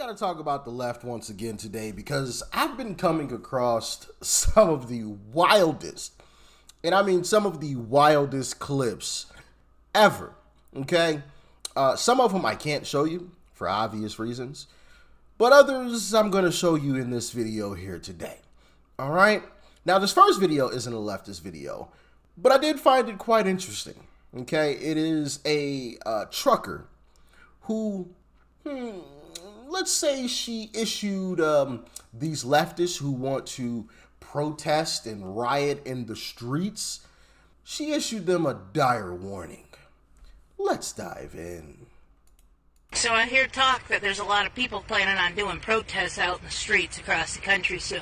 got to talk about the left once again today because I've been coming across some of the wildest, and I mean some of the wildest clips ever, okay? Some of them I can't show you for obvious reasons, but others I'm going to show you in this video here today, all right? Now, this first video isn't a leftist video, but I did find it quite interesting, okay? It is a trucker who, let's say she issued these leftists who want to protest and riot in the streets. She issued them a dire warning. Let's dive in. So I hear talk that there's a lot of people planning on doing protests out in the streets across the country soon.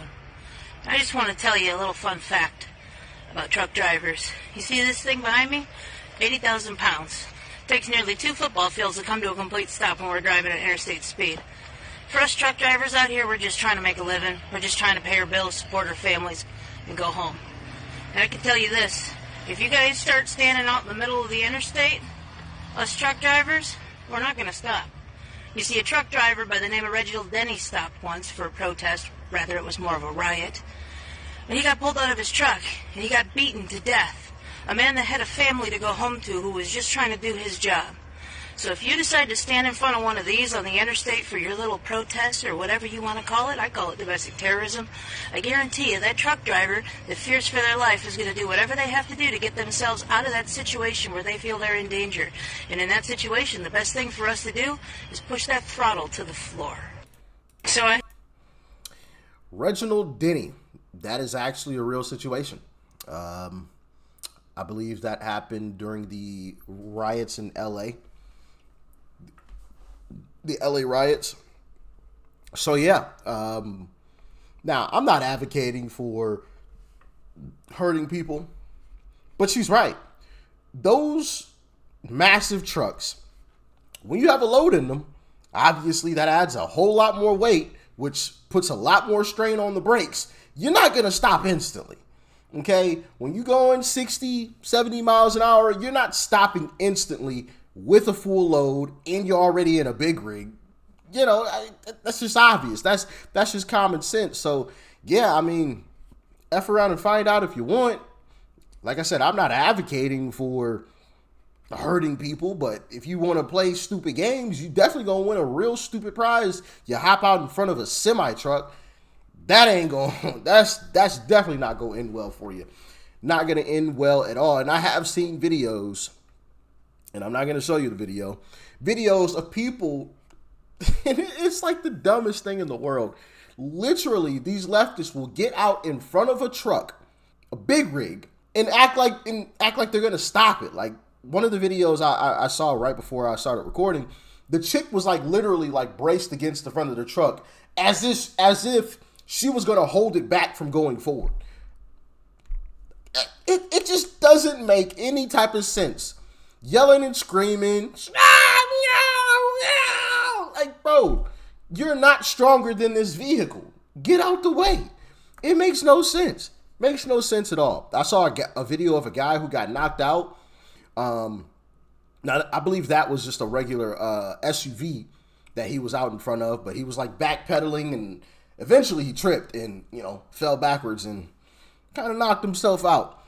I just want to tell you a little fun fact about truck drivers. You see this thing behind me? 80,000 pounds. Takes nearly 2 football fields to come to a complete stop when we're driving at interstate speed. For us truck drivers out here, we're just trying to make a living. We're just trying to pay our bills, support our families, and go home. And I can tell you this, if you guys start standing out in the middle of the interstate, us truck drivers, we're not going to stop. You see, a truck driver by the name of Reginald Denny stopped once for a protest. Rather, it was more of a riot. And he got pulled out of his truck, and he got beaten to death. A man that had a family to go home to who was just trying to do his job. So if you decide to stand in front of one of these on the interstate for your little protest or whatever you want to call it, I call it domestic terrorism, I guarantee you that truck driver that fears for their life is going to do whatever they have to do to get themselves out of that situation where they feel they're in danger. And in that situation, the best thing for us to do is push that throttle to the floor. Reginald Denny, that is actually a real situation. I believe that happened during the riots in LA. The LA riots. So yeah. Now, I'm not advocating for hurting people, but she's right. Those massive trucks, when you have a load in them, obviously that adds a whole lot more weight, which puts a lot more strain on the brakes. You're not going to stop instantly. Okay, when you're going 60, 70 miles an hour, you're not stopping instantly with a full load and you're already in a big rig. You know, that's just obvious. That's just common sense. So, yeah, I mean, F around and find out if you want. Like I said, I'm not advocating for hurting people, but if you want to play stupid games, you definitely going to win a real stupid prize. You hop out in front of a semi-truck. That ain't going, that's definitely not going to end well for you. Not going to end well at all. And I have seen videos, and I'm not going to show you the videos of people, and it's like the dumbest thing in the world. Literally, these leftists will get out in front of a truck, a big rig, and act like they're going to stop it. Like one of the videos I saw right before I started recording, the chick was like literally like braced against the front of the truck as if she was going to hold it back from going forward. It just doesn't make any type of sense. Yelling and screaming. Like, bro, you're not stronger than this vehicle. Get out the way. It makes no sense. Makes no sense at all. I saw a video of a guy who got knocked out. Now, I believe that was just a regular SUV that he was out in front of, but he was like backpedaling and eventually he tripped and, fell backwards and kind of knocked himself out.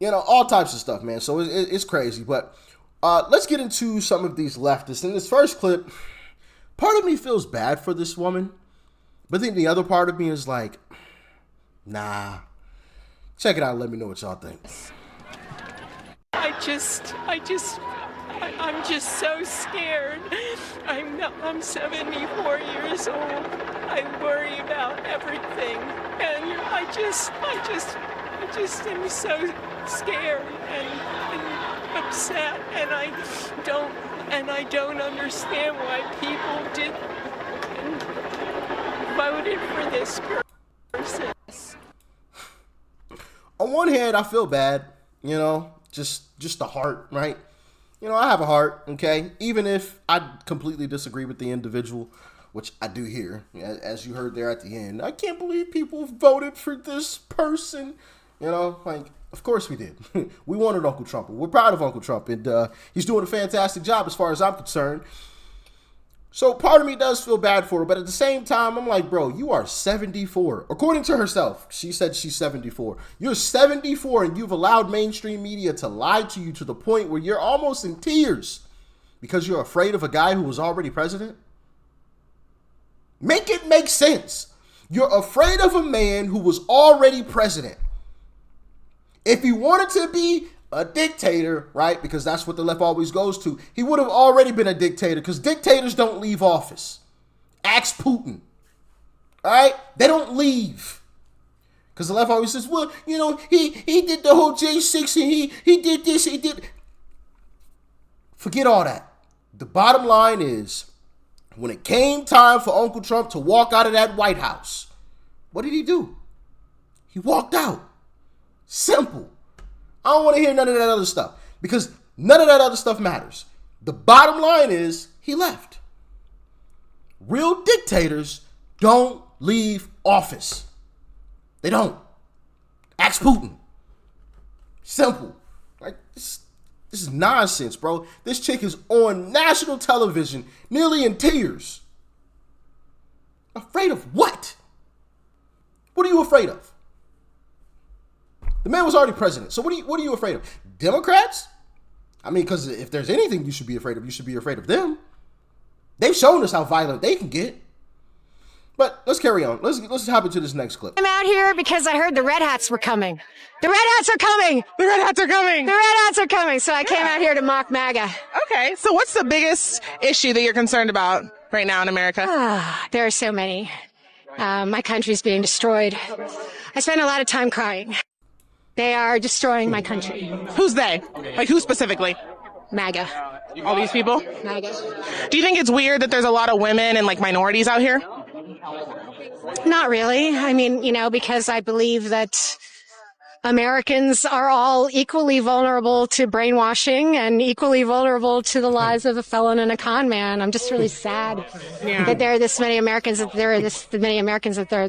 All types of stuff, man. So it's crazy. But let's get into some of these leftists. In this first clip, part of me feels bad for this woman. But then the other part of me is like, nah. Check it out and let me know what y'all think. I'm just so scared. I'm 74 years old. I worry about everything. And I just am so scared and upset, and I don't understand why people voted for this person. On one hand, I feel bad, just the heart, right? I have a heart, okay? Even if I completely disagree with the individual, which I do here, as you heard there at the end. I can't believe people voted for this person. Of course we did. We wanted Uncle Trump. We're proud of Uncle Trump, and he's doing a fantastic job as far as I'm concerned. So part of me does feel bad for her, but at the same time, I'm like, bro, you are 74. According to herself, she said she's 74. You're 74 and you've allowed mainstream media to lie to you to the point where you're almost in tears because you're afraid of a guy who was already president? Make it make sense. You're afraid of a man who was already president. If he wanted to be a dictator, right, because that's what the left always goes to, he would have already been a dictator because dictators don't leave office. Ask Putin. All right? They don't leave. Because the left always says, well, you know, he did the whole J6 and he did this, he did. Forget all that. The bottom line is, when it came time for Uncle Trump to walk out of that White House, what did he do? He walked out. Simple. I don't want to hear none of that other stuff because none of that other stuff matters. The bottom line is he left. Real dictators don't leave office. They don't. Ask Putin. Simple. Like this is nonsense, bro. This chick is on national television, nearly in tears. Afraid of what? What are you afraid of? The man was already president. So what are you afraid of? Democrats? I mean, because if there's anything you should be afraid of, you should be afraid of them. They've shown us how violent they can get. But let's carry on. Let's hop into this next clip. I'm out here because I heard the Red Hats were coming. The Red Hats are coming! The Red Hats are coming! The Red Hats are coming! So I came out here to mock MAGA. Okay, so what's the biggest issue that you're concerned about right now in America? There are so many. My country's being destroyed. I spend a lot of time crying. They are destroying my country. Who's they? Like who specifically? MAGA. All these people? MAGA. Do you think it's weird that there's a lot of women and like minorities out here? Not really. I mean, you know, because I believe that Americans are all equally vulnerable to brainwashing and equally vulnerable to the lies of a felon and a con man. I'm just really sad that there are this many Americans, that there are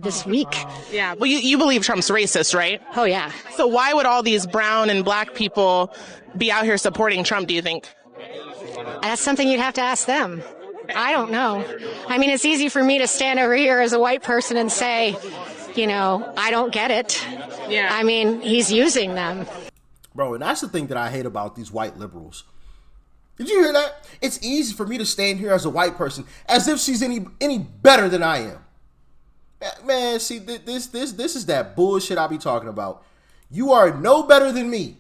this weak. Yeah. Well, you believe Trump's racist, right? Oh, yeah. So why would all these brown and black people be out here supporting Trump, do you think? That's something you'd have to ask them. I don't know. I mean, it's easy for me to stand over here as a white person and say, you know, I don't get it. Yeah. I mean, he's using them. Bro, and that's the thing that I hate about these white liberals. Did you hear that? It's easy for me to stand here as a white person as if she's any better than I am. Man, see, this is that bullshit I be talking about. You are no better than me.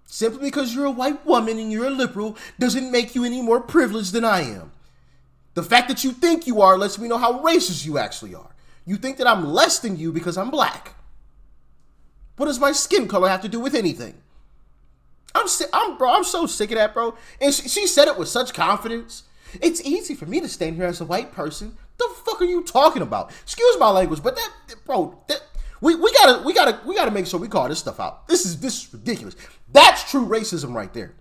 Simply because you're a white woman and you're a liberal doesn't make you any more privileged than I am. The fact that you think you are lets me know how racist you actually are. You think that I'm less than you because I'm black. What does my skin color have to do with anything? I'm so sick of that, bro. And she said it with such confidence. It's easy for me to stand here as a white person. The fuck are you talking about? Excuse my language, but we gotta make sure we call this stuff out. This is ridiculous. That's true racism right there.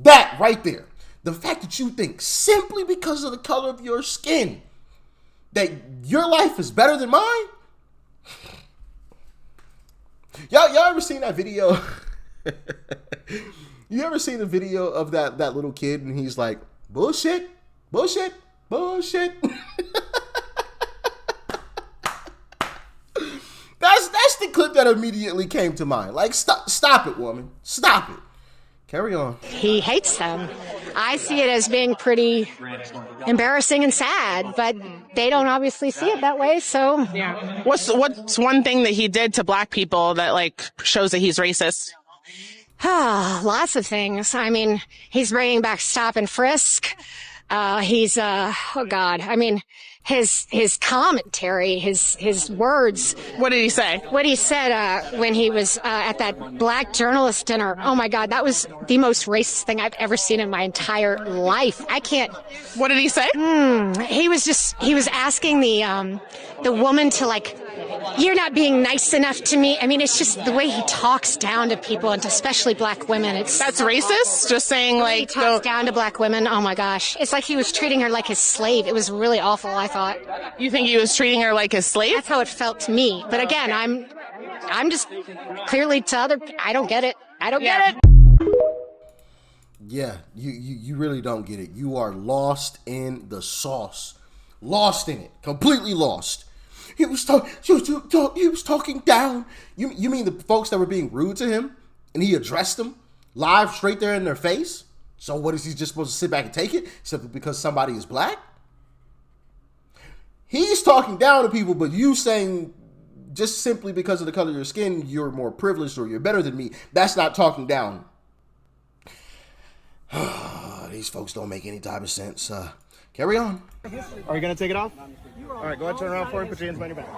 That right there. The fact that you think simply because of the color of your skin that your life is better than mine? Y'all ever seen that video? You ever seen the video of that little kid and he's like, bullshit, bullshit, bullshit? That's the clip that immediately came to mind. Like, stop it, woman. Stop it. Carry on. He hates them. I see it as being pretty embarrassing and sad, but they don't obviously see it that way, so. Yeah. What's one thing that he did to black people that, like, shows that he's racist? Lots of things. I mean, he's bringing back stop and frisk. Oh God. I mean, his commentary, his words. What did he say? What he said, when he was, at that black journalist dinner. Oh my God. That was the most racist thing I've ever seen in my entire life. I can't. What did he say? He was asking the woman to, like, you're not being nice enough to me. I mean, it's just the way he talks down to people, and especially black women. That's racist? Just saying, like, he talks down to black women. Oh my gosh. It's like he was treating her like his slave. It was really awful, I thought. You think he was treating her like his slave? That's how it felt to me. But again, I'm just clearly I don't get it. I don't get it. Yeah, you really don't get it. You are lost in the sauce. lost in it, completely lost. He was talking down. You mean the folks that were being rude to him, and he addressed them live, straight there in their face? So what is he just supposed to sit back and take it simply because somebody is black? He's talking down to people, but you saying just simply because of the color of your skin, you're more privileged or you're better than me. That's not talking down. These folks don't make any type of sense. Carry on. Are you going to take it off? All right, go ahead, turn around for it, put your hands behind your back.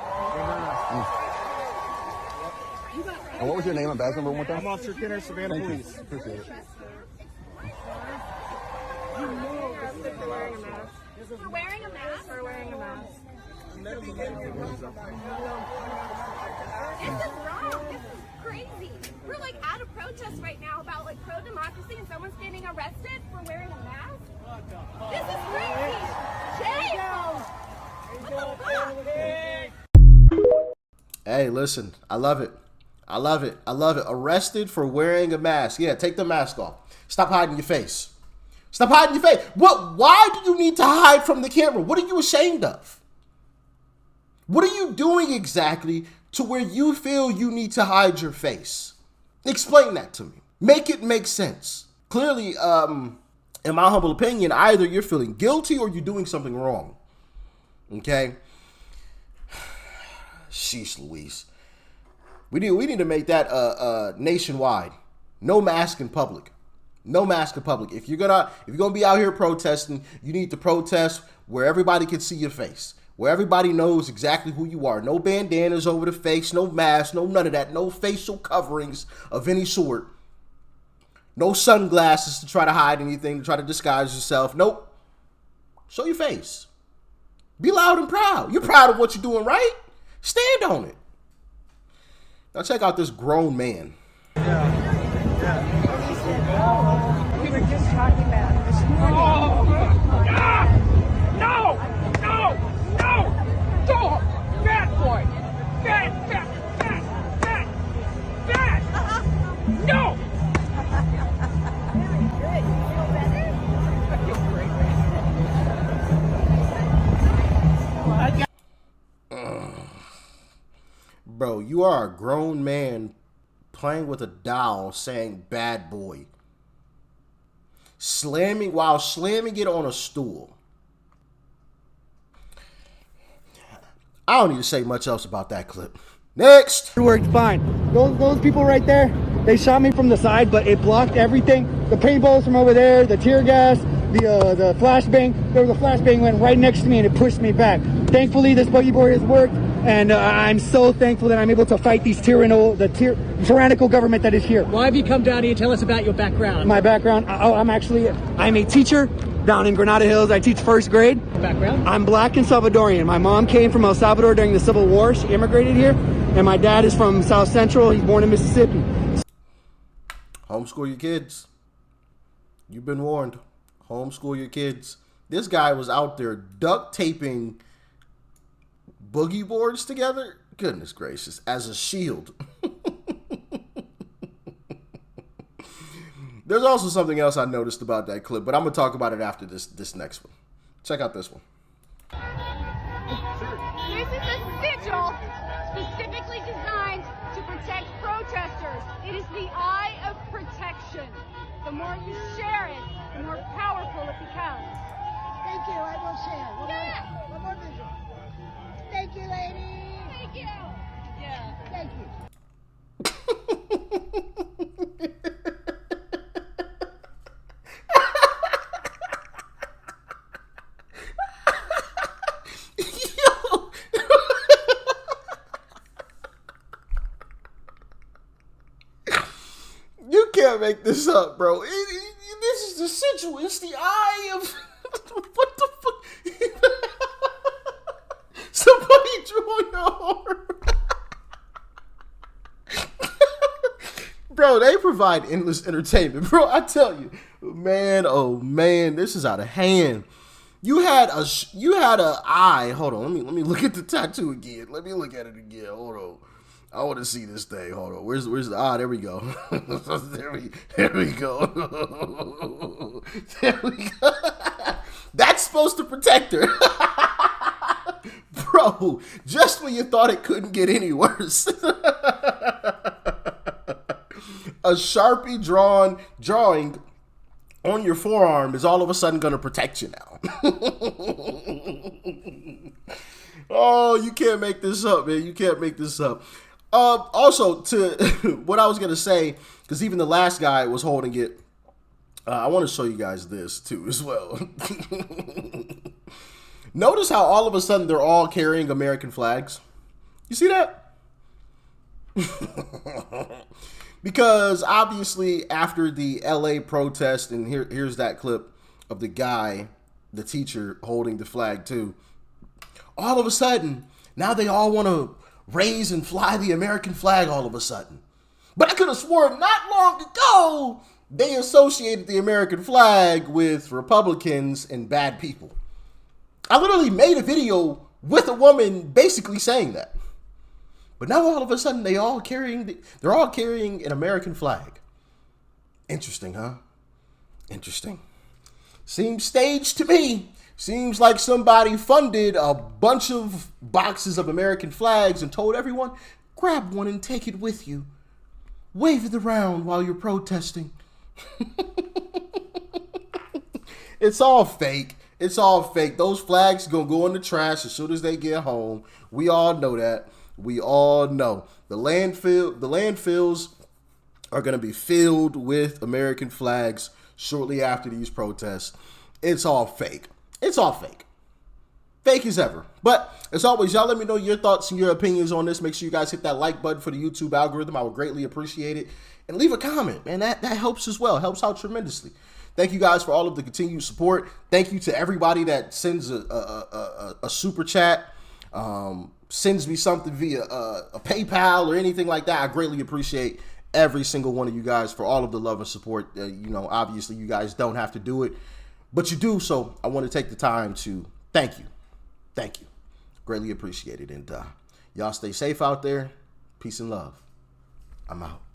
And what was your name and badge number one more time? I'm Officer Kenner, Savannah Police. Appreciate it. For wearing a mask. For wearing a mask? For wearing a mask. This is wrong. This is crazy. We're like at a protest right now about like pro-democracy and someone's getting arrested for wearing a mask? This is crazy. Jail! What the fuck? Hey, listen, I love it. I love it. I love it. Arrested for wearing a mask. Yeah, take the mask off. Stop hiding your face. Stop hiding your face. What? Why do you need to hide from the camera? What are you ashamed of? What are you doing exactly to where you feel you need to hide your face? Explain that to me. Make it make sense. Clearly, in my humble opinion, either you're feeling guilty or you're doing something wrong. Okay? Sheesh Louise. We need to make that nationwide. No mask in public. No mask in public. If you're gonna be out here protesting, you need to protest where everybody can see your face. Where everybody knows exactly who you are. No bandanas over the face, no mask, no none of that. No facial coverings of any sort. No sunglasses to try to hide anything, to try to disguise yourself. Nope. Show your face. Be loud and proud. You're proud of what you're doing, right? Stand on it. Now check out this grown man. We were just talking about this morning. No! Dog! Bad boy! Bad! No! Good. You feel better? I feel great. Bro, you are a grown man playing with a doll saying bad boy. Slamming it on a stool. I don't need to say much else about that clip. Next. It worked fine. Those people right there, they shot me from the side, but it blocked everything. The paintballs from over there, the tear gas, the flashbang. There was a flashbang went right next to me and it pushed me back. Thankfully, this buggy board has worked, and I'm so thankful that I'm able to fight these tyrannical government that is here. Why have you come down here and tell us about your background? My background, I'm a teacher down in Granada Hills. I teach first grade. Background? I'm black and Salvadorian. My mom came from El Salvador during the Civil War. She immigrated here. And my dad is from South Central. He's born in Mississippi. Homeschool your kids. You've been warned. Homeschool your kids. This guy was out there duct taping boogie boards together. Goodness gracious. As a shield. There's also something else I noticed about that clip, but I'm going to talk about it after this next one. Check out this one. This is a sigil specifically designed to protect protesters. It is the eye of protection. The more you share it, the more powerful it becomes. Thank you, I will share. Yeah. One more visual. Thank you, lady. Thank you. Yeah. Thank you. You can't make this up, bro. This is the sigil. It's the eye of... What the fuck? Somebody drew on your arm. Bro, they provide endless entertainment. Bro, I tell you. Man, oh man, this is out of hand. You had a eye. Hold on, let me look at the tattoo again. Let me look at it again. Hold on. I want to see this thing. Hold on. Where's the there we go. there we go. There we go. That's supposed to protect her. Bro, just when you thought it couldn't get any worse. A Sharpie drawing on your forearm is all of a sudden going to protect you now. Oh, you can't make this up, man. You can't make this up. Also, to what I was going to say, because even the last guy was holding it, I want to show you guys this too as well. Notice how all of a sudden they're all carrying American flags. You see that? Because obviously after the LA protest, and here's that clip of the guy, the teacher, holding the flag too. All of a sudden, now they all want to raise and fly the American flag all of a sudden. But I could have sworn not long ago they associated the American flag with Republicans and bad people. I literally made a video with a woman basically saying that. But now all of a sudden they're all carrying an American flag. Interesting, huh? Interesting. Seems staged to me. Seems like somebody funded a bunch of boxes of American flags and told everyone, grab one and take it with you. Wave it around while you're protesting. It's all fake. It's all fake. Those flags gonna go in the trash as soon as they get home. We all know that. We all know. The landfills are gonna be filled with American flags shortly after these protests. It's all fake. It's all fake. Fake as ever. But as always, y'all let me know your thoughts and your opinions on this. Make sure you guys hit that like button for the YouTube algorithm. I would greatly appreciate it. And leave a comment, man. That helps as well. Helps out tremendously. Thank you guys for all of the continued support. Thank you to everybody that sends a super chat, sends me something via a PayPal or anything like that. I greatly appreciate every single one of you guys for all of the love and support. Obviously you guys don't have to do it, but you do. So I want to take the time to thank you. Thank you. Greatly appreciate it. And y'all stay safe out there. Peace and love. I'm out.